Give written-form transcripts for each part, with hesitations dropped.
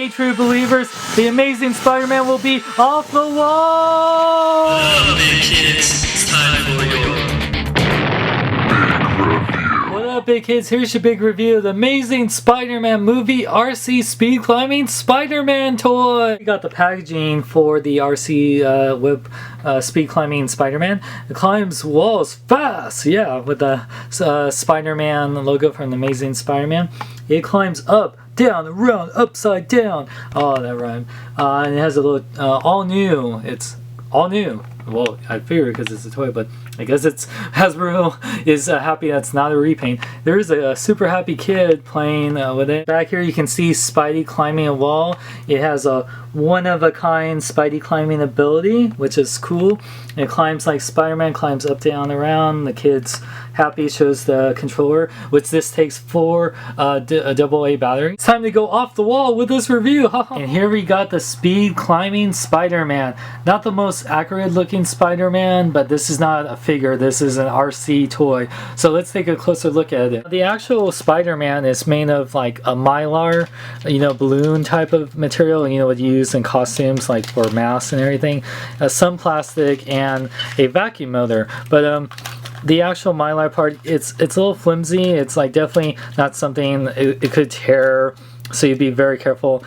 Hey true believers, the Amazing Spider-Man will be off the wall! Hello big kids, it's time for your big review. What up big kids, here's your big review of the Amazing Spider-Man movie RC Speed Climbing Spider-Man toy! We got the packaging for the RC whip Speed Climbing Spider-Man. It climbs walls fast, yeah, with the Spider-Man logo from the Amazing Spider-Man. It climbs up, down, around, upside down. Oh, that rhymed. And it has a little all new. It's all new. Well, I figure because it's a toy, but I guess it's Hasbro is happy that's not a repaint. There's a super happy kid playing with it. Back here you can see Spidey climbing a wall. It has a one-of-a-kind Spidey climbing ability, which is cool. It climbs like Spider-Man, climbs up, down, around. The kid's happy, shows the controller, which this takes 4 AA batteries. It's time to go off the wall with this review. And here we got the Speed Climbing Spider-Man. Not the most accurate looking Spider-Man, but this is not a figure, this is an RC toy. So let's take a closer look at it. The actual Spider-Man is made of like a mylar, balloon type of material, what you use in costumes like for masks and everything. Some plastic and a vacuum motor. But the actual mylar part, it's a little flimsy. It's like definitely not something it could tear, so you'd be very careful.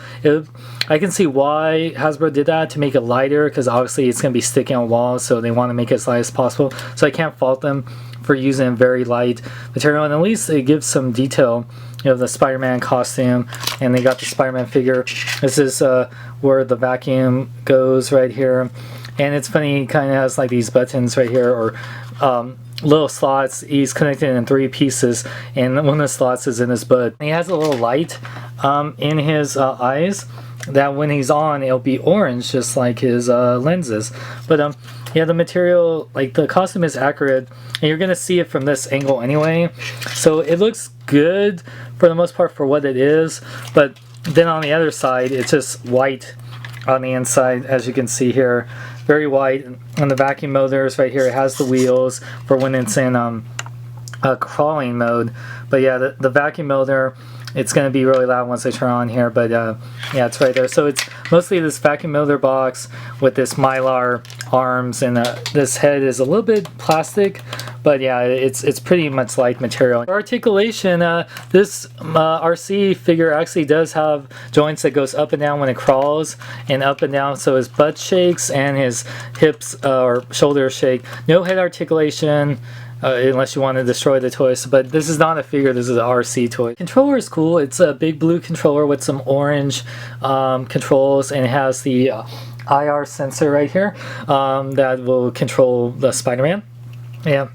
I can see why Hasbro did that, to make it lighter, because obviously it's going to be sticking on walls, so they want to make it as light as possible. So I can't fault them for using very light material, and at least it gives some detail. The Spider-Man costume, and they got the Spider-Man figure. This is where the vacuum goes right here. And it's funny, he kind of has like these buttons right here, or little slots. He's connected in 3 pieces, and one of the slots is in his butt. He has a little light in his eyes that when he's on, it'll be orange, just like his lenses. But yeah, the material, like the costume is accurate, and you're gonna see it from this angle anyway. So it looks good for the most part for what it is, but then on the other side, it's just white on the inside, as you can see here. Very white. And the vacuum motors right here, it has the wheels for when it's in crawling mode. But yeah, the vacuum motor, it's going to be really loud once I turn on here, but yeah, it's right there. So it's mostly this vacuum motor box with this mylar arms, and this head is a little bit plastic, but yeah, it's pretty much light material. For articulation, this RC figure actually does have joints that goes up and down when it crawls, and up and down, so his butt shakes and his hips or shoulders shake. No head articulation. Unless you want to destroy the toys, but this is not a figure, this is an RC toy. Controller is cool. It's a big blue controller with some orange controls, and it has the IR sensor right here that will control the Spider-Man. Yeah,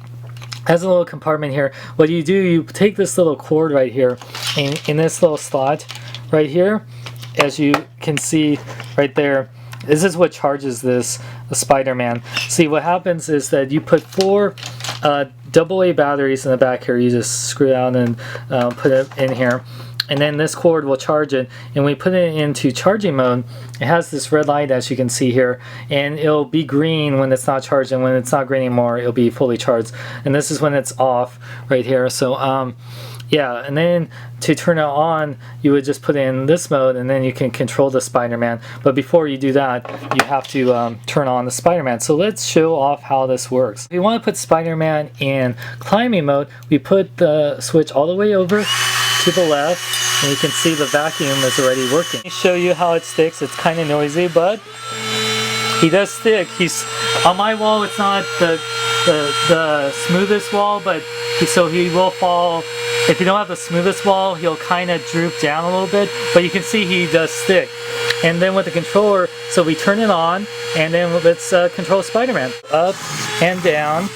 has a little compartment here. What you do, you take this little cord right here, and in this little slot right here, as you can see right there, this is what charges this Spider-Man. See, what happens is that you put 4 AA batteries in the back here. You just screw it out and put it in here, and then this cord will charge it, and when we put it into charging mode, it has this red light, as you can see here, and it'll be green when it's not charged, and when it's not green anymore, it'll be fully charged, and this is when it's off right here. So yeah, and then to turn it on, you would just put it in this mode, and then you can control the Spider-Man. But before you do that, you have to turn on the Spider-Man. So let's show off how this works. If you want to put Spider-Man in climbing mode, we put the switch all the way over to the left, and you can see the vacuum is already working. Let me show you how it sticks. It's kind of noisy, but he does stick. He's on my wall. It's not the smoothest wall, but so he will fall. If you don't have the smoothest wall, he'll kind of droop down a little bit, but you can see he does stick. And then with the controller, so we turn it on, and then let's control Spider-Man. Up and down,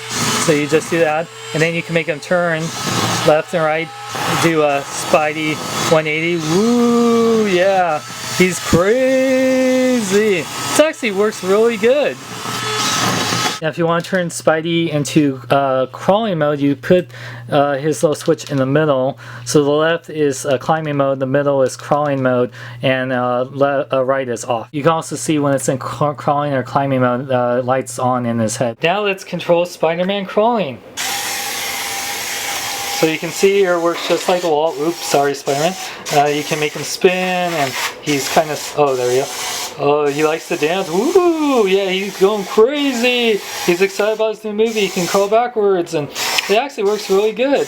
so you just do that, and then you can make him turn left and right, do a Spidey 180. Woo, yeah, he's crazy. This actually works really good. Now if you want to turn Spidey into crawling mode, you put his little switch in the middle. So the left is climbing mode, the middle is crawling mode, and right is off. You can also see when it's in crawling or climbing mode, lights on in his head. Now let's control Spider-Man crawling. So you can see here it works just like a wall. Oops, sorry, Spider-Man. You can make him spin, and he's kind of, oh, there we go. Oh, he likes to dance. Woo! Yeah, he's going crazy. He's excited about his new movie. He can crawl backwards, and it actually works really good.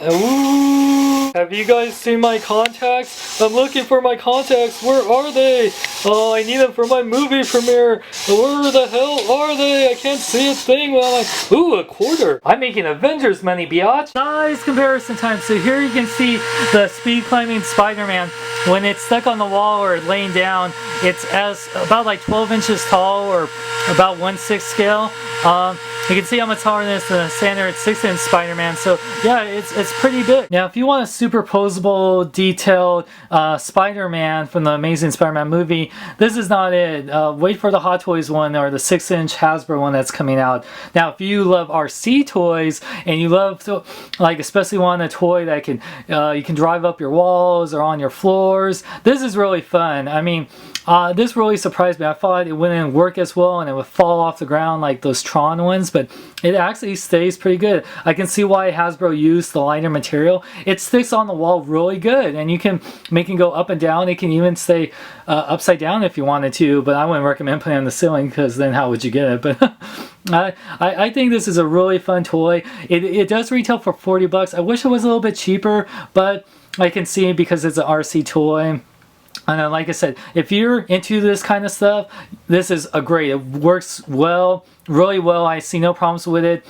Ooh! Have you guys seen my contacts? I'm looking for my contacts. Where are they? Oh, I need them for my movie premiere. Where the hell are they? I can't see a thing while I'm... Ooh, a quarter. I'm making Avengers money, biatch. Nice comparison time. So here you can see the speed climbing Spider-Man. When it's stuck on the wall or laying down, it's about like 12 inches tall, or about 1/6 scale. You can see how much taller than this than a standard 6-inch Spider-Man. So yeah, it's pretty big. Now, if you want a superposable, detailed Spider-Man from the Amazing Spider-Man movie, this is not it. Wait for the Hot Toys one or the 6-inch Hasbro one that's coming out. Now, if you love RC toys and you love to, like, especially want a toy that can you can drive up your walls or on your floors, this is really fun. I mean, this really surprised me. I thought it wouldn't work as well and it would fall off the ground like those Tron ones, but it actually stays pretty good. I can see why Hasbro used the lighter material. It sticks on the wall really good, and you can make it go up and down. It can even stay upside down if you wanted to, but I wouldn't recommend putting it on the ceiling, because then how would you get it? But I think this is a really fun toy. It does retail for $40. I wish it was a little bit cheaper, but I can see, because it's an RC toy. And like I said, if you're into this kind of stuff, this is a great. It works well, really well. I see no problems with it.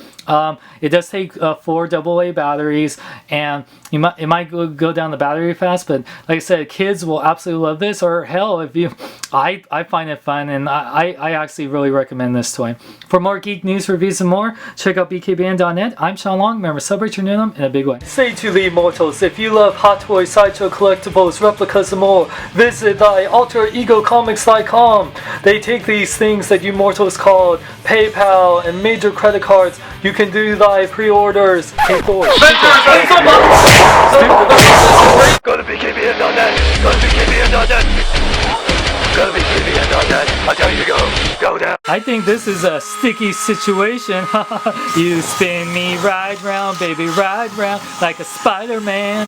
It does take 4 AA batteries, and it might go down the battery fast, but like I said, kids will absolutely love this. Or hell, if you, I find it fun, and I actually really recommend this toy. For more geek news, reviews, and more, check out bkbn.net. I'm Sean Long. Remember, celebrate your Nunum in a big way. Say to the immortals, if you love Hot Toys, Sideshow collectibles, replicas, and more, visit alteregocomics.com. They take these things that you mortals called PayPal and major credit cards. You can do thy pre-orders. Pay forward. Go to bkbn.net. Go to bkbn.net. Go to bkbn.net. I tell you to go now. I think this is a sticky situation. You spin me right round, baby, right round, like a Spider-Man.